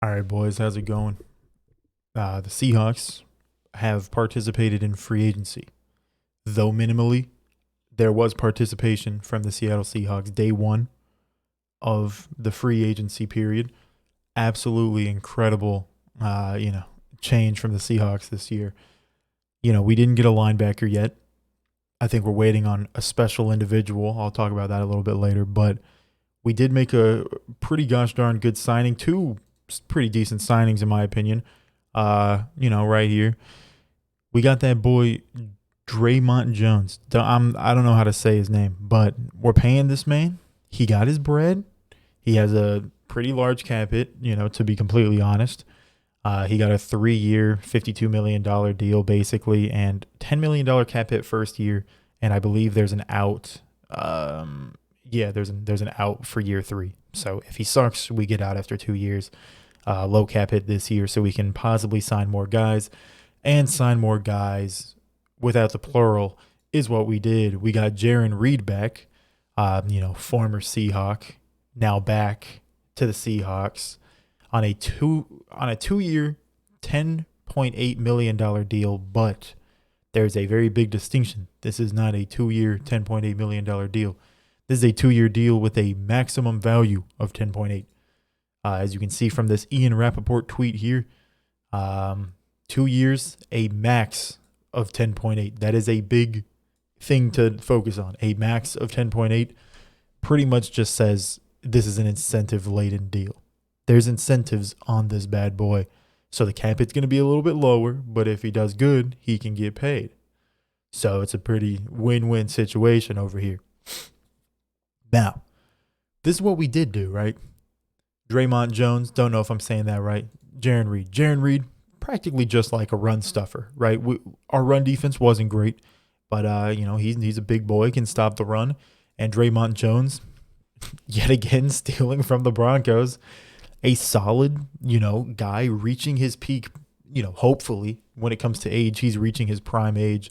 All right, boys, how's it going? The Seahawks have participated in free agency, though minimally. There was participation from the Seattle Seahawks day one of the free agency period. Absolutely incredible, change from the Seahawks this year. We didn't get a linebacker yet. I think we're waiting on a special individual. I'll talk about that a little bit later, but we did make a pretty gosh darn good signing. Two pretty decent signings, in my opinion. Right here. We got that boy Dre-Mont Jones. I don't know how to say his name, but we're paying this man. He got his bread. He has a pretty large cap hit, to be completely honest. He got a 3-year, $52 million deal, basically, and $10 million cap hit first year. And I believe there's an out. There's an out for year 3. So if he sucks, we get out after 2 years. Low cap hit this year, so we can possibly sign more guys. And sign more guys without the plural is what we did. We got Jarran Reed back, former Seahawk, now back to the Seahawks on a 2-year, $10.8 million deal. But there's a very big distinction. This is not a 2-year, $10.8 million deal. This is a 2-year deal with a maximum value of 10.8. As you can see from this Ian Rappaport tweet here, 2 years, a max of 10.8. That is a big thing to focus on. A max of 10.8 pretty much just says this is an incentive-laden deal. There's incentives on this bad boy. So the cap hit's going to be a little bit lower, but if he does good, he can get paid. So it's a pretty win-win situation over here. Now, this is what we did do, right? Dre-Mont Jones, don't know if I'm saying that right. Jarran Reed, practically just like a run stuffer, right? Our run defense wasn't great, but he's a big boy, can stop the run. And Dre-Mont Jones, yet again, stealing from the Broncos, a solid, guy reaching his peak. Hopefully, when it comes to age, he's reaching his prime age,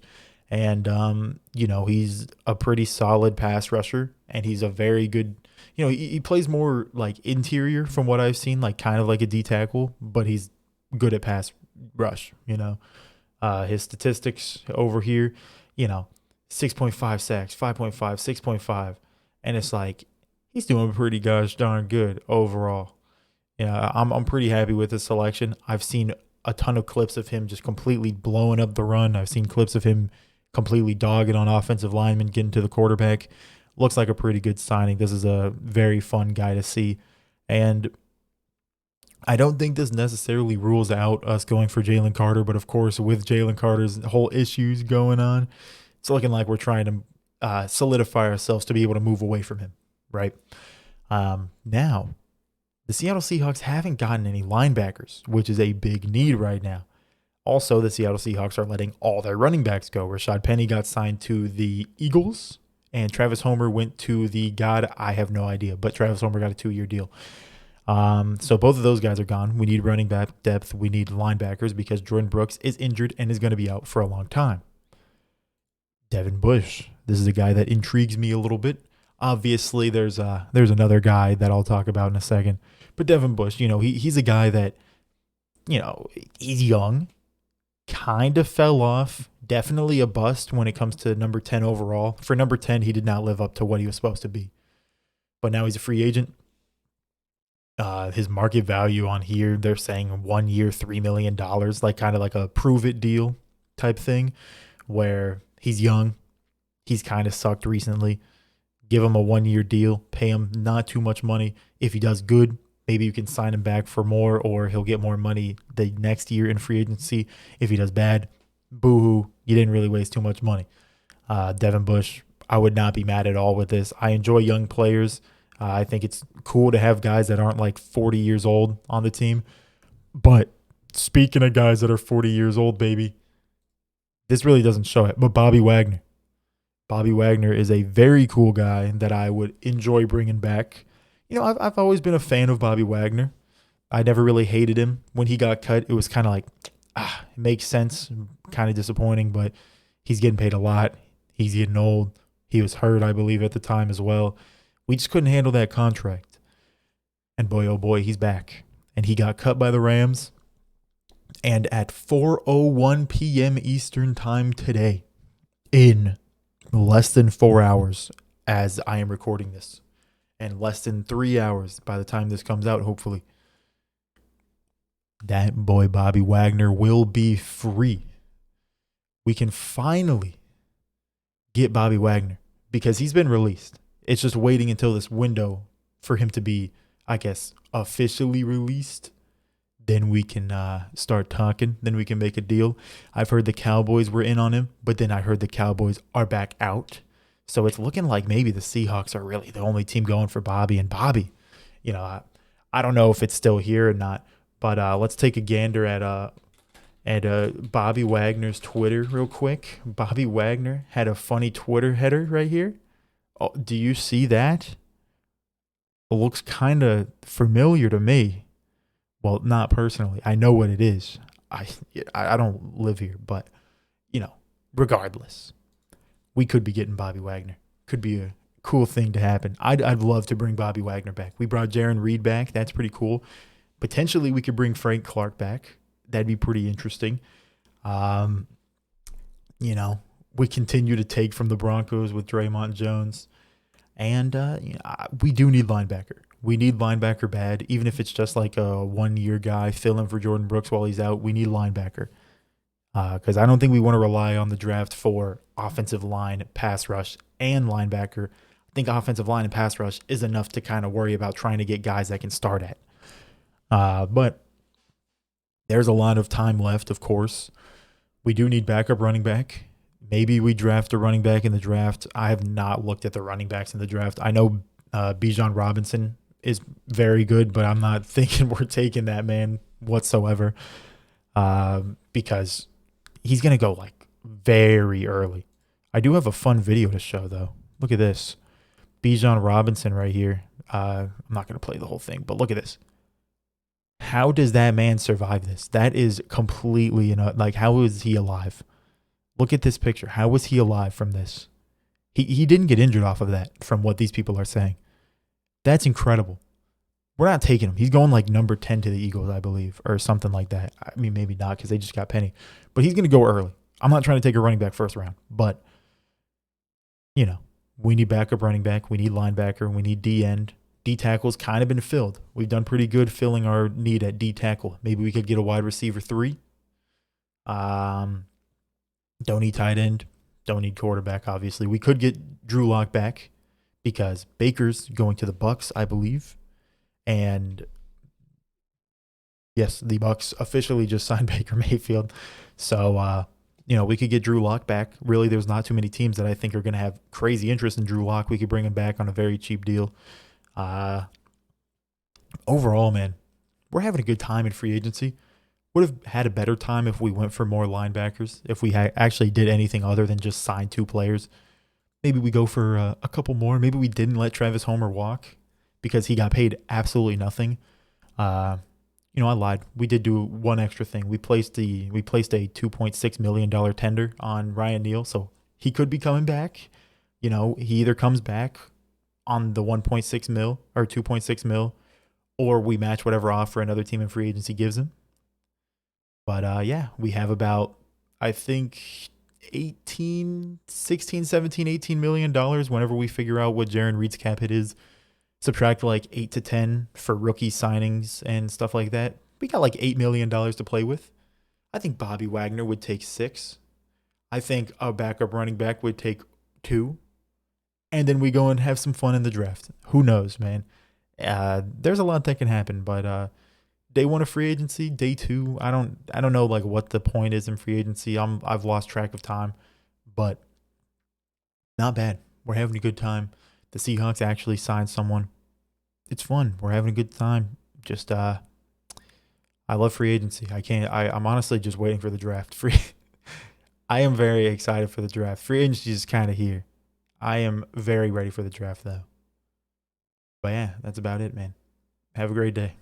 and he's a pretty solid pass rusher, and he's a very good. He plays more like interior from what I've seen, like kind of like a D tackle, but he's good at pass rush. His statistics over here, 6.5 sacks, 5.5, 6.5, and it's like he's doing pretty gosh darn good overall. I'm pretty happy with his selection. I've seen a ton of clips of him just completely blowing up the run. I've seen clips of him completely dogging on offensive linemen, getting to the quarterback. Looks like a pretty good signing. This is a very fun guy to see. And I don't think this necessarily rules out us going for Jalen Carter, but of course, with Jalen Carter's whole issues going on, it's looking like we're trying to solidify ourselves to be able to move away from him, right? Now, the Seattle Seahawks haven't gotten any linebackers, which is a big need right now. Also, the Seattle Seahawks are letting all their running backs go. Rashad Penny got signed to the Eagles, and Travis Homer went to the I have no idea, but Travis Homer got a 2-year deal. So both of those guys are gone. We need running back depth. We need linebackers because Jordan Brooks is injured and is going to be out for a long time. Devin Bush. This is a guy that intrigues me a little bit. Obviously, there's another guy that I'll talk about in a second. But Devin Bush, he's a guy that, he's young, kind of fell off. Definitely a bust when it comes to number 10 overall. For number 10, he did not live up to what he was supposed to be. But now he's a free agent. His market value on here, they're saying 1 year, $3 million, like kind of like a prove it deal type thing where he's young. He's kind of sucked recently. Give him a 1-year deal, pay him not too much money. If he does good, maybe you can sign him back for more, or he'll get more money the next year in free agency. If he does bad, boo-hoo, you didn't really waste too much money. Devin Bush, I would not be mad at all with this. I enjoy young players. I think it's cool to have guys that aren't like 40 years old on the team. But speaking of guys that are 40 years old, baby, this really doesn't show it. But Bobby Wagner. Bobby Wagner is a very cool guy that I would enjoy bringing back. I've always been a fan of Bobby Wagner. I never really hated him. When he got cut, it was kind of like, it makes sense. Kind of disappointing, but he's getting paid a lot. He's getting old. He was hurt, I believe, at the time as well. We just couldn't handle that contract. And boy, oh boy, he's back. and he got cut by the Rams. And at 4:01 p.m. Eastern time today, in less than 4 hours as I am recording this, and less than 3 hours by the time this comes out, hopefully, that boy Bobby Wagner will be free. We can finally get Bobby Wagner because he's been released. It's just waiting until this window for him to be, I guess, officially released. Then we can start talking. Then we can make a deal. I've heard the Cowboys were in on him, but then I heard the Cowboys are back out. So it's looking like maybe the Seahawks are really the only team going for Bobby. And Bobby, I don't know if it's still here or not, but let's take a gander at Bobby Wagner's Twitter real quick. Bobby Wagner had a funny Twitter header right here. Oh, do you see that? It looks kind of familiar to me. Well, not personally. I know what it is. I don't live here, but, regardless, we could be getting Bobby Wagner. Could be a cool thing to happen. I'd love to bring Bobby Wagner back. We brought Jarran Reed back. That's pretty cool. Potentially, we could bring Frank Clark back. That'd be pretty interesting. We continue to take from the Broncos with Dre-Mont Jones. And we do need linebacker. We need linebacker bad, even if it's just like a one-year guy filling for Jordan Brooks while he's out. We need linebacker because I don't think we want to rely on the draft for offensive line, pass rush, and linebacker. I think offensive line and pass rush is enough to kind of worry about trying to get guys that can start at. But there's a lot of time left, of course. We do need backup running back. Maybe we draft a running back in the draft. I have not looked at the running backs in the draft. I know Bijan Robinson is very good, but I'm not thinking we're taking that man whatsoever because he's going to go like very early. I do have a fun video to show, though. Look at this. Bijan Robinson right here. I'm not going to play the whole thing, but look at this. How does that man survive this? That is completely, how is he alive? Look at this picture. How was he alive from this? He didn't get injured off of that, from what these people are saying. That's incredible. We're not taking him. He's going like number 10 to the Eagles, I believe, or something like that. I mean, maybe not because they just got Penny. But he's going to go early. I'm not trying to take a running back first round. But, we need backup running back. We need linebacker. We need D-end. D-tackle's kind of been filled. We've done pretty good filling our need at D-tackle. Maybe we could get a wide receiver 3. Don't need tight end. Don't need quarterback, obviously. We could get Drew Lock back because Baker's going to the Bucs, I believe. And yes, the Bucs officially just signed Baker Mayfield. So, we could get Drew Lock back. Really, there's not too many teams that I think are going to have crazy interest in Drew Lock. We could bring him back on a very cheap deal. Overall, man, we're having a good time in free agency. Would have had a better time if we went for more linebackers, if we actually did anything other than just sign 2 players. Maybe we go for a couple more. Maybe we didn't let Travis Homer walk because he got paid absolutely nothing. I lied. We did do one extra thing. We placed a $2.6 million tender on Ryan Neal, so he could be coming back. He either comes back on the 1.6 mil or 2.6 mil, or we match whatever offer another team in free agency gives him. But, we have about, I think, $16, $17, $18 million whenever we figure out what Jarran Reed's cap hit is. Subtract like 8 to 10 for rookie signings and stuff like that. We got like $8 million to play with. I think Bobby Wagner would take 6. I think a backup running back would take 2. And then we go and have some fun in the draft. Who knows, man? There's a lot that can happen, but day 1 of free agency, day 2, I don't know like what the point is in free agency. I've lost track of time, but not bad. We're having a good time. The Seahawks actually signed someone. It's fun. We're having a good time. Just I love free agency. I'm honestly just waiting for the draft. I am very excited for the draft. Free agency is kind of here. I am very ready for the draft though. But yeah, that's about it, man. Have a great day.